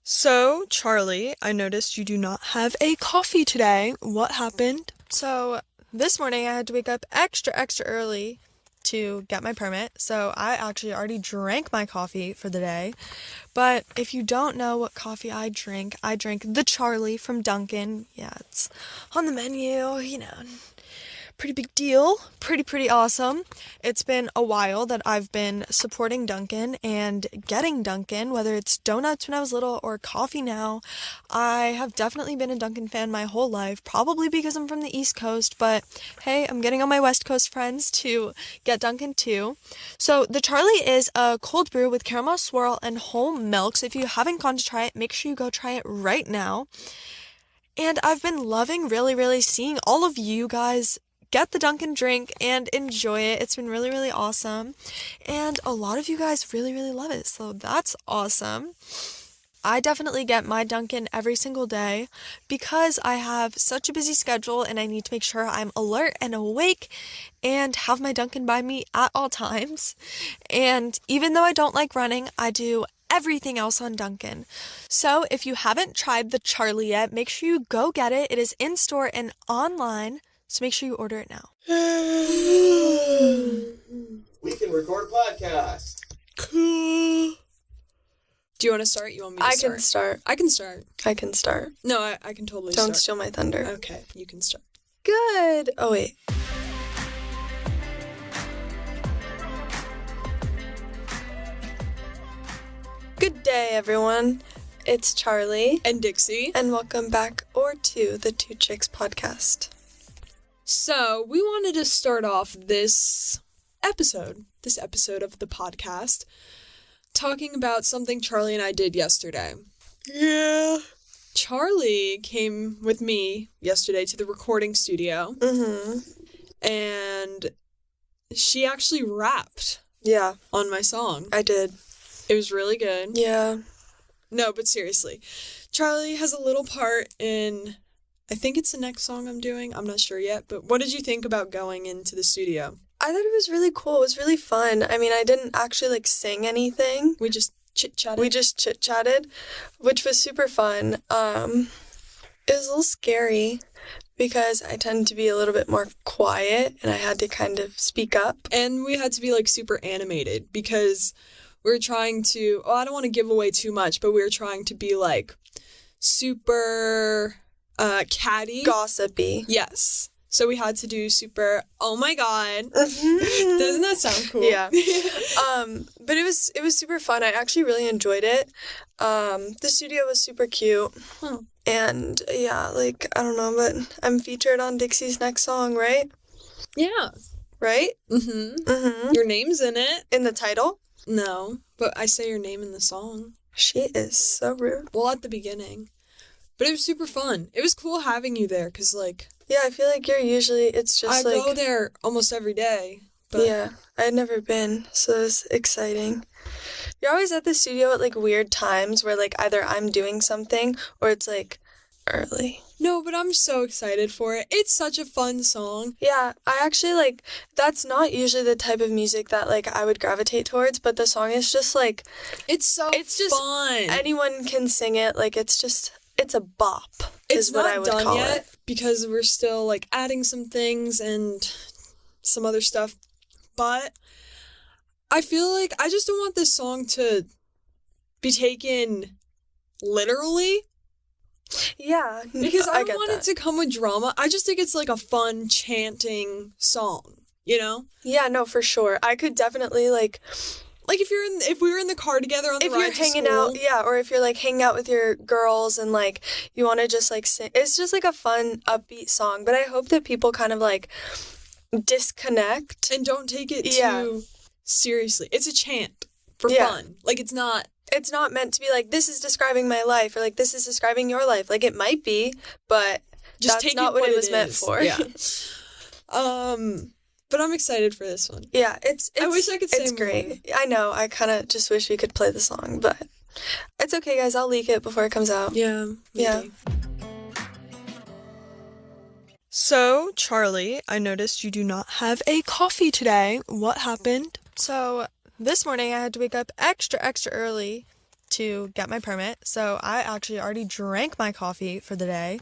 So, Charlie, I noticed you do not have a coffee today. What happened? So, this morning I had to wake up extra early to get my permit. So, I actually already drank my coffee for the day. But if you don't know what coffee I drink the CHARLI from Dunkin'. Yeah, it's on the menu, pretty big deal, pretty awesome. It's been a while that I've been supporting Dunkin' and getting Dunkin', whether it's donuts when I was little or coffee now. I have definitely been a Dunkin' fan my whole life, probably because I'm from the East Coast, but hey, I'm getting all my West Coast friends to get Dunkin' too. So the CHARLI is a cold brew with caramel swirl and whole milk, so if you haven't gone to try it, make sure you go try it right now. And I've been loving really seeing all of you guys get the Dunkin' drink and enjoy it. It's been really awesome. And a lot of you guys really love it. So that's awesome. I definitely get my Dunkin' every single day because I have such a busy schedule and I need to make sure I'm alert and awake and have my Dunkin' by me at all times. And even though I don't like running, I do everything else on Dunkin'. So if you haven't tried the CHARLI yet, make sure you go get it. It is in store and online. So make sure you order it now. We can record podcast. Cool. Do you want to start? You want me to start? I can start. I can start. No, I can totally start. Don't steal my thunder. Okay, you can start. Good. Oh, wait. Good day, everyone. It's Charlie. And Dixie. And welcome back to the CHIX Podcast. So, we wanted to start off this episode of the podcast, talking about something Charlie and I did yesterday. Yeah. Charlie came with me yesterday to the recording studio. Mm-hmm. And she actually rapped. Yeah. On my song. I did. It was really good. Yeah. No, but seriously. Charlie has a little part in, I think it's the next song I'm doing. I'm not sure yet. But what did you think about going into the studio? I thought it was really cool. It was really fun. I mean, I didn't actually, sing anything. We just chit-chatted. Which was super fun. It was a little scary because I tend to be a little bit more quiet and I had to kind of speak up. And we had to be, super animated because we were trying to, I don't want to give away too much, but we were trying to be, super catty. Gossipy. Yes. So we had to do super, oh my god. Mm-hmm. Doesn't that sound cool? Yeah. But it was super fun. I actually really enjoyed it. The studio was super cute. Huh. And yeah, I don't know, but I'm featured on Dixie's next song, right? Yeah. Right? Mm-hmm. Mm-hmm. Your name's in it. In the title? No, but I say your name in the song. She is so rude. Well, at the beginning. But it was super fun. It was cool having you there, because, yeah, I feel like you're usually, it's just, I go there almost every day. But yeah, I had never been, so it was exciting. You're always at the studio at, weird times where, either I'm doing something or it's, early. No, but I'm so excited for it. It's such a fun song. Yeah, I actually, that's not usually the type of music that, I would gravitate towards, but the song is just, It's just fun. Anyone can sing it. It's a bop, is what I would call it. It's not done yet, because we're still, adding some things and some other stuff. But I feel like I just don't want this song to be taken literally. Yeah, because I don't want it to come with drama. I just think it's a fun chanting song, you know? Yeah, no, for sure. I could definitely if we were in the car together on the ride to school. If you're hanging out, yeah, or if you're hanging out with your girls and you want to just sing. It's just a fun, upbeat song. But I hope that people kind of disconnect and don't take it too seriously. It's a chant for fun. It's not meant to be this is describing my life or this is describing your life. It might be, but just that's not what it was meant for. Yeah. But I'm excited for this one. Yeah, it's I wish I could say it's more. great. I know. I kind of just wish we could play the song, but it's okay, guys. I'll leak it before it comes out. Yeah. Maybe. Yeah. So, Charlie, I noticed you do not have a coffee today. What happened? So, this morning I had to wake up extra early to get my permit, so I actually already drank my coffee for the day.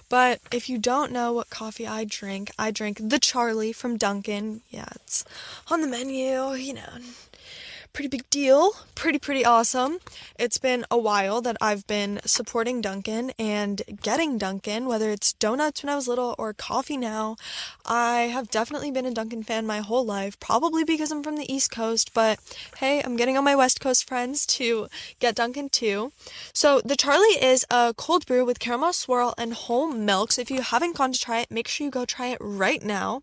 But if you don't know what coffee I drink the CHARLI from Dunkin'. Yeah, it's on the menu, pretty big deal, pretty awesome. It's been a while that I've been supporting Dunkin' and getting Dunkin', whether it's donuts when I was little or coffee now. I have definitely been a Dunkin' fan my whole life, probably because I'm from the East Coast, but hey, I'm getting all my West Coast friends to get Dunkin' too. So the CHARLI is a cold brew with caramel swirl and whole milk, so if you haven't gone to try it, make sure you go try it right now.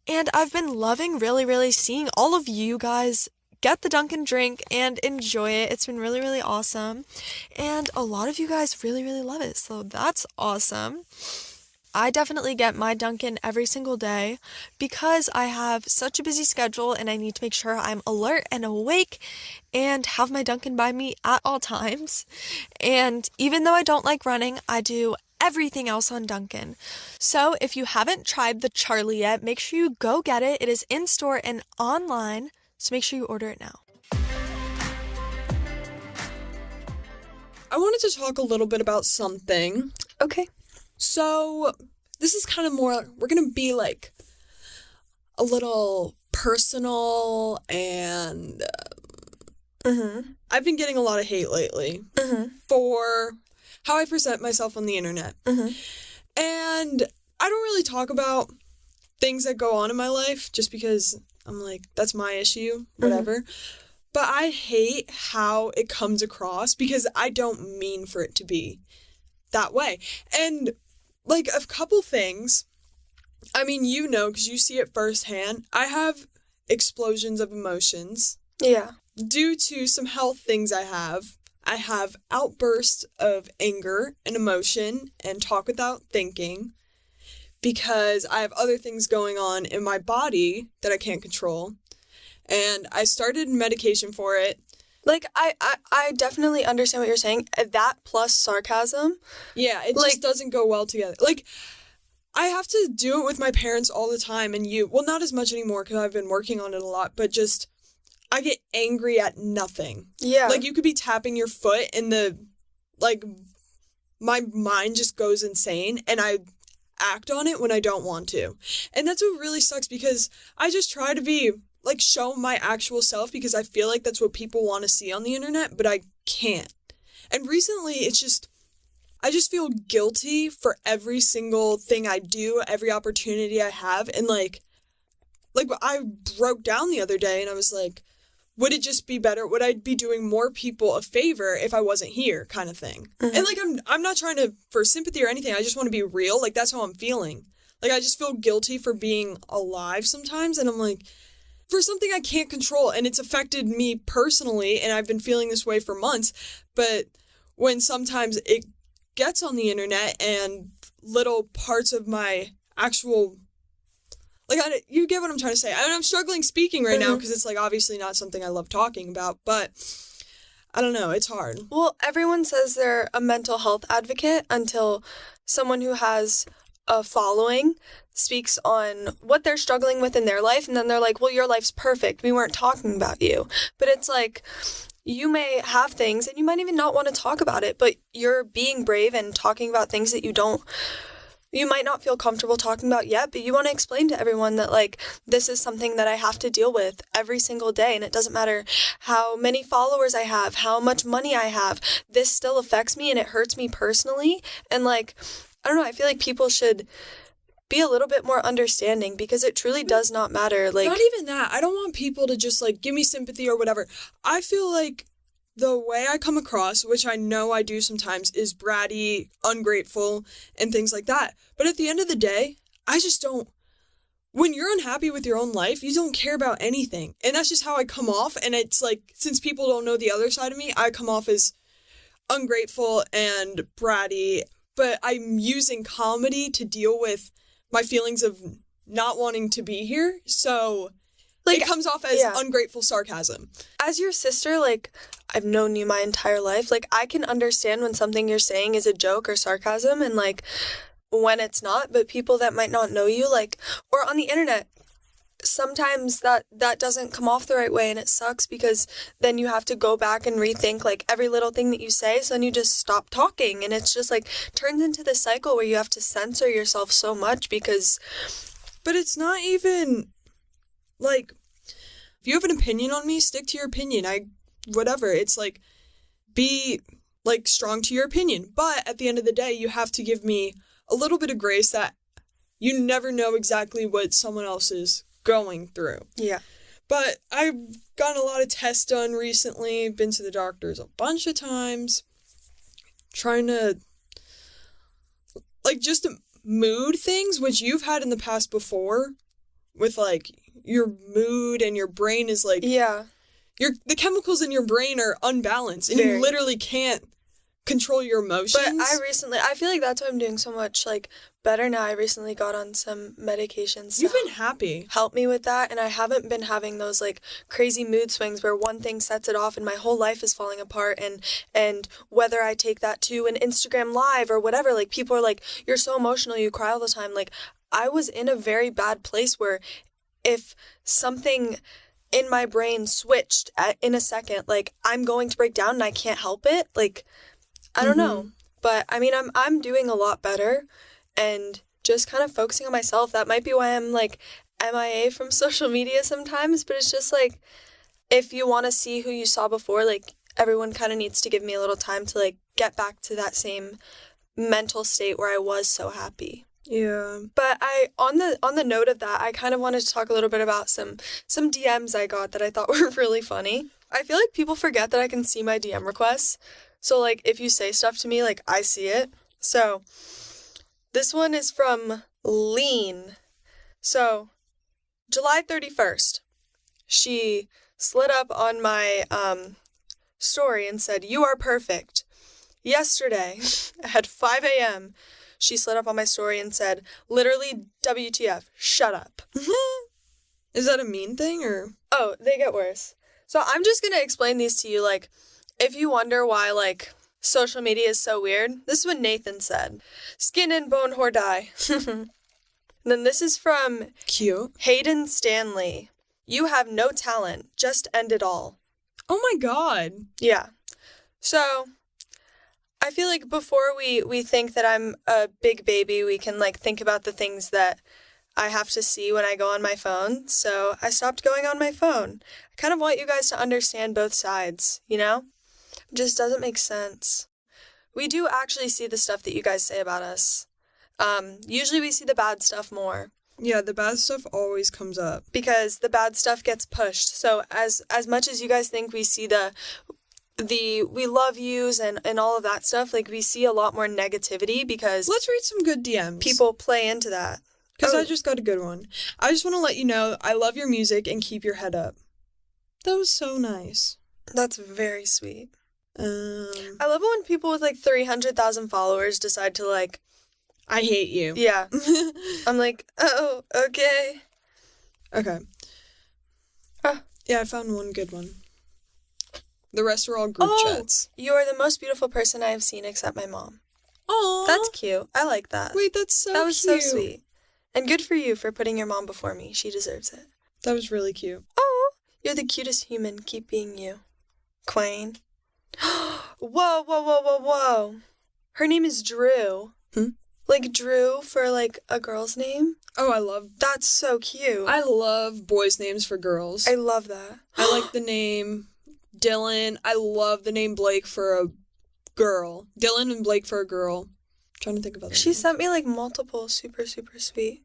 And I've been loving really seeing all of you guys get the Dunkin' drink and enjoy it. It's been really awesome. And a lot of you guys really love it. So that's awesome. I definitely get my Dunkin' every single day because I have such a busy schedule and I need to make sure I'm alert and awake and have my Dunkin' by me at all times. And even though I don't like running, I do everything else on Dunkin'. So if you haven't tried the CHARLI yet, make sure you go get it. It is in store and online. So make sure you order it now. I wanted to talk a little bit about something. Okay. So this is kind of more, we're going to be like a little personal and I've been getting a lot of hate lately for how I present myself on the internet. And I don't really talk about things that go on in my life just because I'm like, that's my issue, whatever. But I hate how it comes across because I don't mean for it to be that way. And like a couple things, I mean, because you see it firsthand, I have explosions of emotions. Yeah. Due to some health things I have outbursts of anger and emotion and talk without thinking. Because I have other things going on in my body that I can't control. And I started medication for it. Like, I definitely understand what you're saying. That plus sarcasm. Yeah, it just doesn't go well together. Like, I have to do it with my parents all the time. And not as much anymore because I've been working on it a lot. But just, I get angry at nothing. Yeah. Like, you could be tapping your foot and my mind just goes insane. And I act on it when I don't want to. And that's what really sucks because I just try to be show my actual self because I feel like that's what people want to see on the internet, but I can't. And recently I just feel guilty for every single thing I do, every opportunity I have. And I broke down the other day and I was like, would it just be better? Would I be doing more people a favor if I wasn't here, kind of thing? And I'm not trying to for sympathy or anything. I just want to be real. That's how I'm feeling. I just feel guilty for being alive sometimes. And I'm like, for something I can't control. And it's affected me personally. And I've been feeling this way for months. But when sometimes it gets on the internet and little parts of my actual you get what I'm trying to say. I'm struggling speaking right now because it's obviously not something I love talking about, but I don't know, it's hard. Well, everyone says they're a mental health advocate until someone who has a following speaks on what they're struggling with in their life, and then they're like, well, your life's perfect. We weren't talking about you. But it's you may have things and you might even not want to talk about it, but you're being brave and talking about things that you might not feel comfortable talking about yet, but you want to explain to everyone that, this is something that I have to deal with every single day, and it doesn't matter how many followers I have, how much money I have, this still affects me, and it hurts me personally, and, I don't know, I feel like people should be a little bit more understanding, because it truly does not matter, Not even that. I don't want people to just, give me sympathy or whatever. I feel like the way I come across, which I know I do sometimes, is bratty, ungrateful, and things like that. But at the end of the day, I just don't. When you're unhappy with your own life, you don't care about anything. And that's just how I come off. And it's since people don't know the other side of me, I come off as ungrateful and bratty. But I'm using comedy to deal with my feelings of not wanting to be here. So it comes off as ungrateful sarcasm. As your sister, I've known you my entire life. I can understand when something you're saying is a joke or sarcasm and, when it's not. But people that might not know you, or on the internet, sometimes that doesn't come off the right way, and it sucks because then you have to go back and rethink like every little thing that you say, so then you just stop talking, and it's just like turns into this cycle where you have to censor yourself so much because... But it's not even like, if you have an opinion on me, stick to your opinion. Whatever. It's like, be like strong to your opinion, but at the end of the day, you have to give me a little bit of grace that you never know exactly what someone else is going through. Yeah. But I've gotten a lot of tests done recently, been to the doctors a bunch of times, trying to, like, just mood things, which you've had in the past before, with, like, your mood and your brain is, like... Yeah. The chemicals in your brain are unbalanced, and you literally can't control your emotions. But I feel like that's why I'm doing so much, like, better now. I recently got on some medications. You've been happy. Help me with that, and I haven't been having those, like, crazy mood swings where one thing sets it off and my whole life is falling apart, and whether I take that to an Instagram live or whatever, like, people are like, you're so emotional, you cry all the time. Like, I was in a very bad place where if something in my brain switched in a second, like, I'm going to break down and I can't help it. Like, I don't know. But, I mean, I'm doing a lot better and just kind of focusing on myself. That might be why I'm, like, MIA from social media sometimes, but it's just, like, if you want to see who you saw before, like, everyone kind of needs to give me a little time to, like, get back to that same mental state where I was so happy. Yeah. But on the note of that, I kind of wanted to talk a little bit about some DMs I got that I thought were really funny. I feel like people forget that I can see my DM requests. So, like, if you say stuff to me, like, I see it. So, this one is from Lean. So, July 31st, she slid up on my story and said, "You are perfect." Yesterday, at 5 a.m., she slid up on my story and said, literally, WTF, shut up. Is that a mean thing, or? Oh, they get worse. So I'm just going to explain these to you. Like, if you wonder why, like, social media is so weird, this is what Nathan said. Skin and bone whore die. And then this is from Cute. Hayden Stanley. You have no talent. Just end it all. Oh my god. Yeah. So... I feel like before we think that I'm a big baby, we can, like, think about the things that I have to see when I go on my phone. So I stopped going on my phone. I kind of want you guys to understand both sides, you know? It just doesn't make sense. We do actually see the stuff that you guys say about us. Usually we see the bad stuff more. Yeah, the bad stuff always comes up. Because the bad stuff gets pushed. So as much as you guys think we see the we love yous and all of that stuff, like, we see a lot more negativity because... Let's read some good DMs. People play into that. Because I just got a good one. I just want to let you know, I love your music and keep your head up. That was so nice. That's very sweet. I love it when people with, like, 300,000 followers decide to, like... I hate you. Yeah. I'm like, oh, okay. Okay. Yeah, I found one good one. The rest are all group chats. You are the most beautiful person I have seen except my mom. Aww. That's cute. I like that. Wait, that's so cute. That was so sweet. And good for you for putting your mom before me. She deserves it. That was really cute. Oh, you're the cutest human. Keep being you. Quain. Whoa. Her name is Drew. Like Drew for, like, a girl's name. Oh, I love... That's so cute. I love boys' names for girls. I love that. I like the name... Dylan. I love the name Blake for a girl. Dylan and Blake for a girl. I'm trying to think of other She names. sent me, like, multiple super, super sweet.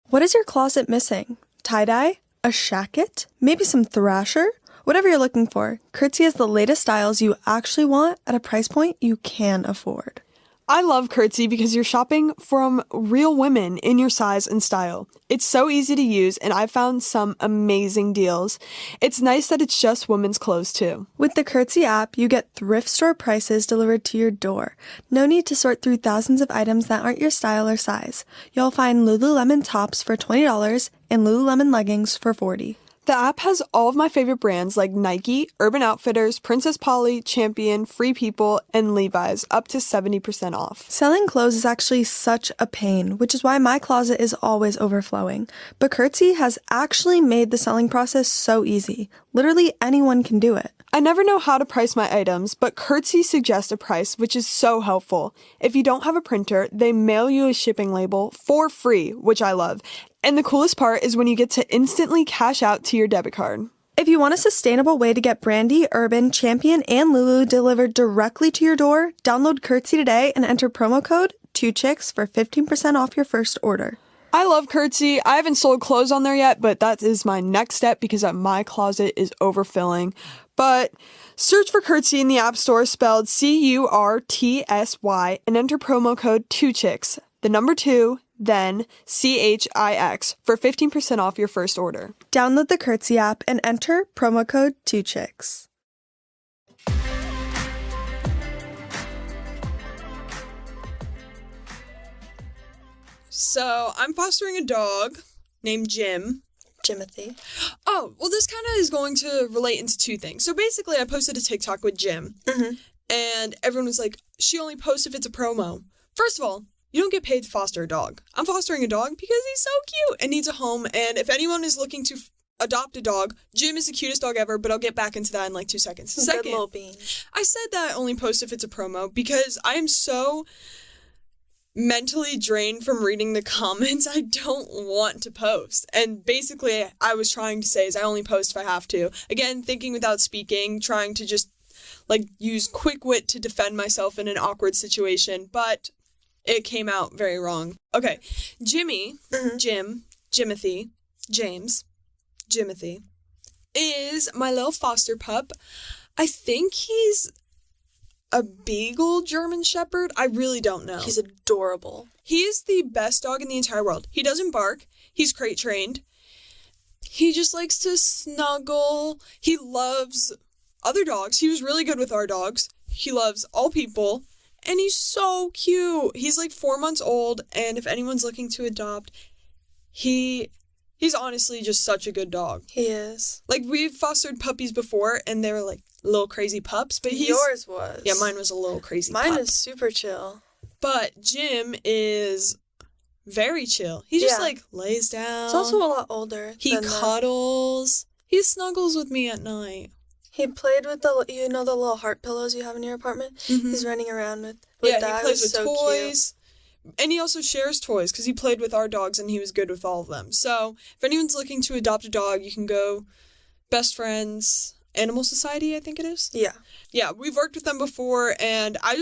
What is your closet missing? Tie-dye? A shacket? Maybe some thrasher? Whatever you're looking for, Curtsy has the latest styles you actually want at a price point you can afford. I love Curtsy because you're shopping from real women in your size and style. It's so easy to use, and I've found some amazing deals. It's nice that it's just women's clothes, too. With the Curtsy app, you get thrift store prices delivered to your door. No need to sort through thousands of items that aren't your style or size. You'll find Lululemon tops for $20 and Lululemon leggings for $40. The app has all of my favorite brands like Nike, Urban Outfitters, Princess Polly, Champion, Free People, and Levi's, up to 70% off. Selling clothes is actually such a pain, which is why my closet is always overflowing. But Curtsy has actually made the selling process so easy. Literally anyone can do it. I never know how to price my items, but Curtsy suggests a price, which is so helpful. If you don't have a printer, they mail you a shipping label for free, which I love. And the coolest part is when you get to instantly cash out to your debit card. If you want a sustainable way to get Brandy, Urban, Champion, and Lulu delivered directly to your door, download Curtsy today and enter promo code 2CHIX for 15% off your first order. I love Curtsy. I haven't sold clothes on there yet, but that is my next step because my closet is overfilling. But search for Curtsy in the App Store spelled CURTSY and enter promo code 2CHIX, the number 2, then CHIX for 15% off your first order. Download the Curtsy app and enter promo code 2CHIX. So I'm fostering a dog named Jimothy. Oh, well, this kind of is going to relate into two things. So basically, I posted a TikTok with Jim, and everyone was like, she only posts if it's a promo. First of all, you don't get paid to foster a dog. I'm fostering a dog because he's so cute and needs a home, and if anyone is looking to adopt a dog, Jim is the cutest dog ever, but I'll get back into that in like 2 seconds. Good little bean. I said that I only post if it's a promo because I am so mentally drained from reading the comments. I don't want to post. And basically, I was trying to say is I only post if I have to. Again, thinking without speaking, trying to just like use quick wit to defend myself in an awkward situation, but it came out very wrong. Okay, Jimothy, Jimothy is my little foster pup. I think he's a beagle German shepherd. I really don't know. He's adorable. He is the best dog in the entire world. He doesn't bark. He's crate trained. He just likes to snuggle. He loves other dogs. He was really good with our dogs. He loves all people. And he's so cute. He's like 4 months old. And if anyone's looking to adopt, he's honestly just such a good dog. He is. Like, we've fostered puppies before, and they were like little crazy pups. But yours was. Yeah, mine was a little crazy Mine pup. is super chill. But Jim is very chill. He just like lays down. He's also a lot older. He cuddles. He snuggles with me at night. He played with the little heart pillows you have in your apartment? He's running around with yeah, that. He plays with so toys. Cute. And he also shares toys because he played with our dogs and he was good with all of them. So if anyone's looking to adopt a dog, you can go Best Friends Animal Society, I think it is. Yeah. Yeah, we've worked with them before, and I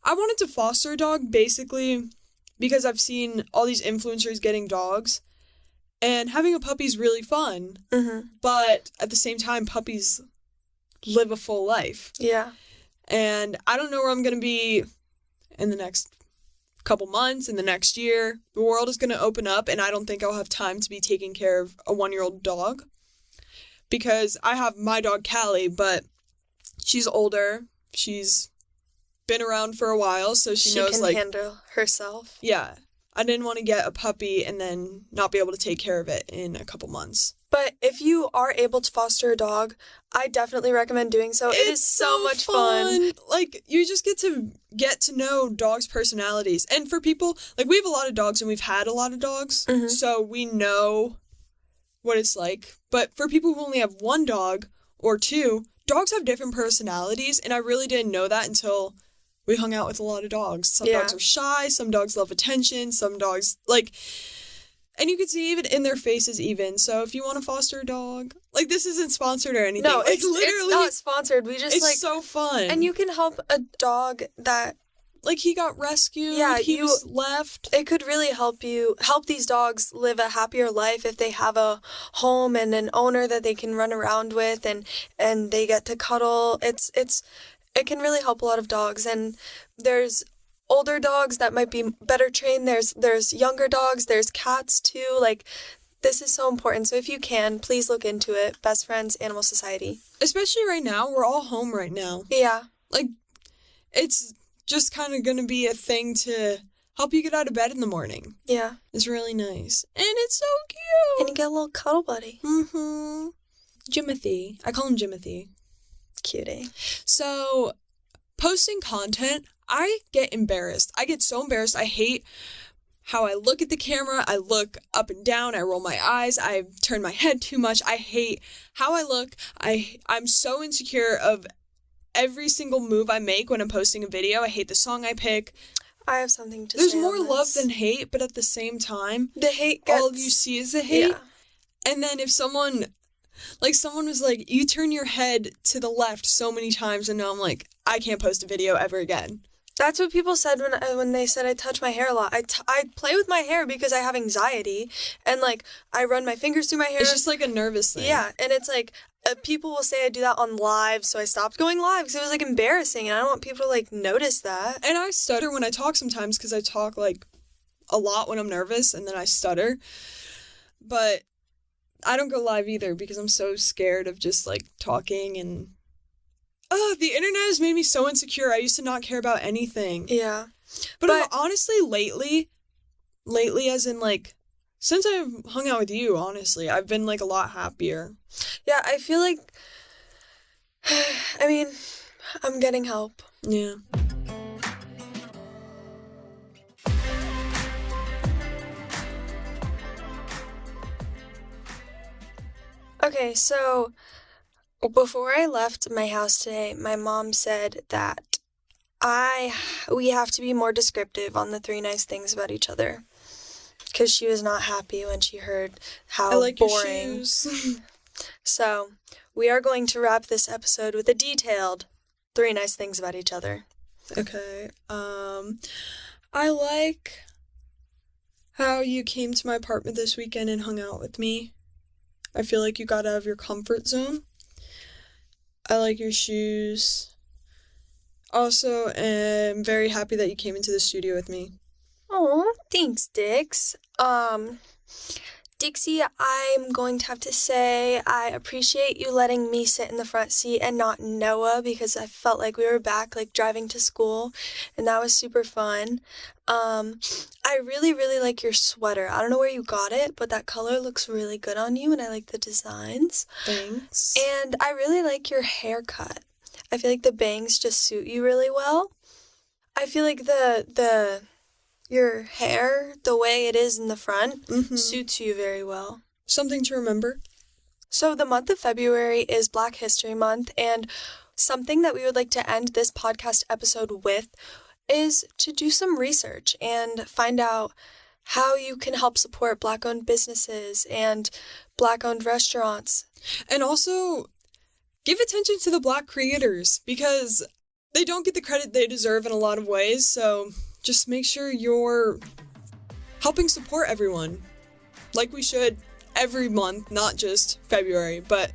wanted to foster a dog basically because I've seen all these influencers getting dogs, and having a puppy's really fun. But at the same time, puppies live a full life. Yeah. And I don't know where I'm going to be in the next couple months, in the next year. The world is going to open up, and I don't think I'll have time to be taking care of a 1-year-old dog. Because I have my dog, Callie, but she's older. She's been around for a while, so she knows, can handle herself. Yeah. I didn't want to get a puppy and then not be able to take care of it in a couple months. But if you are able to foster a dog, I definitely recommend doing so. It is so much fun. Like, you just get to know dogs' personalities. And for people, like, we have a lot of dogs and we've had a lot of dogs, so we know what it's like. But for people who only have 1 dog or 2, dogs have different personalities, and I really didn't know that until we hung out with a lot of dogs. Some dogs are shy, some dogs love attention, some dogs, like, and you can see even in their faces even. So if you want to foster a dog, like, this isn't sponsored or anything. No, it's literally, it's not sponsored. We just, it's so fun. And you can help a dog that, like, he got rescued. Yeah, he was left. It could really help these dogs live a happier life if they have a home and an owner that they can run around with and they get to cuddle. It can really help a lot of dogs. And there's older dogs that might be better trained. There's younger dogs. There's cats too. Like, this is so important. So if you can, please look into it. Best Friends Animal Society. Especially right now. We're all home right now. Yeah. Like, it's just kind of going to be a thing to help you get out of bed in the morning. Yeah. It's really nice. And it's so And cute. you get a little cuddle buddy. Mm-hmm. Jimothy. I call him Jimothy. Cutie. So, posting content, I get embarrassed. I get so embarrassed. I hate how I look at the camera. I look up and down. I roll my eyes. I turn my head too much. I hate how I look. I'm so insecure of every single move I make when I'm posting a video. I hate the song I pick. I have something to There's say. more on love this. than hate, but at the same time, The hate gets... all you see is the hate. Yeah. And then if someone was like, you turn your head to the left so many times, and now I'm like, I can't post a video ever again. That's what people said when they said I touch my hair a lot. I play with my hair because I have anxiety, and like I run my fingers through my hair. It's just like a nervous thing. Yeah, and it's like people will say I do that on live, so I stopped going live because it was like embarrassing, and I don't want people to like notice that. And I stutter when I talk sometimes because I talk like a lot when I'm nervous, and then I stutter. But I don't go live either because I'm so scared of just like talking, and the internet has made me so insecure. I used to not care about anything. Yeah. But honestly, lately as in like, since I've hung out with you, honestly, I've been like a lot happier. Yeah, I feel like, I mean, I'm getting help. Yeah. Okay, so before I left my house today, my mom said that we have to be more descriptive on the 3 nice things about each other. Because she was not happy when she heard how I like boring. your shoes. So, we are going to wrap this episode with a detailed 3 nice things about each other. Okay. I like how you came to my apartment this weekend and hung out with me. I feel like you got out of your comfort zone. I like your shoes. Also, am very happy that you came into the studio with me. Oh, thanks, Dix. Dixie, I'm going to have to say I appreciate you letting me sit in the front seat and not Noah, because I felt like we were back, like, driving to school, and that was super fun. I really, really like your sweater. I don't know where you got it, but that color looks really good on you, and I like the designs. Thanks. And I really like your haircut. I feel like the bangs just suit you really well. I feel like your hair, the way it is in the front, suits you very well. Something to remember. So the month of February is Black History Month, and something that we would like to end this podcast episode with is to do some research and find out how you can help support Black-owned businesses and Black-owned restaurants. And also, give attention to the Black creators, because they don't get the credit they deserve in a lot of ways, so just make sure you're helping support everyone, like we should every month, not just February. But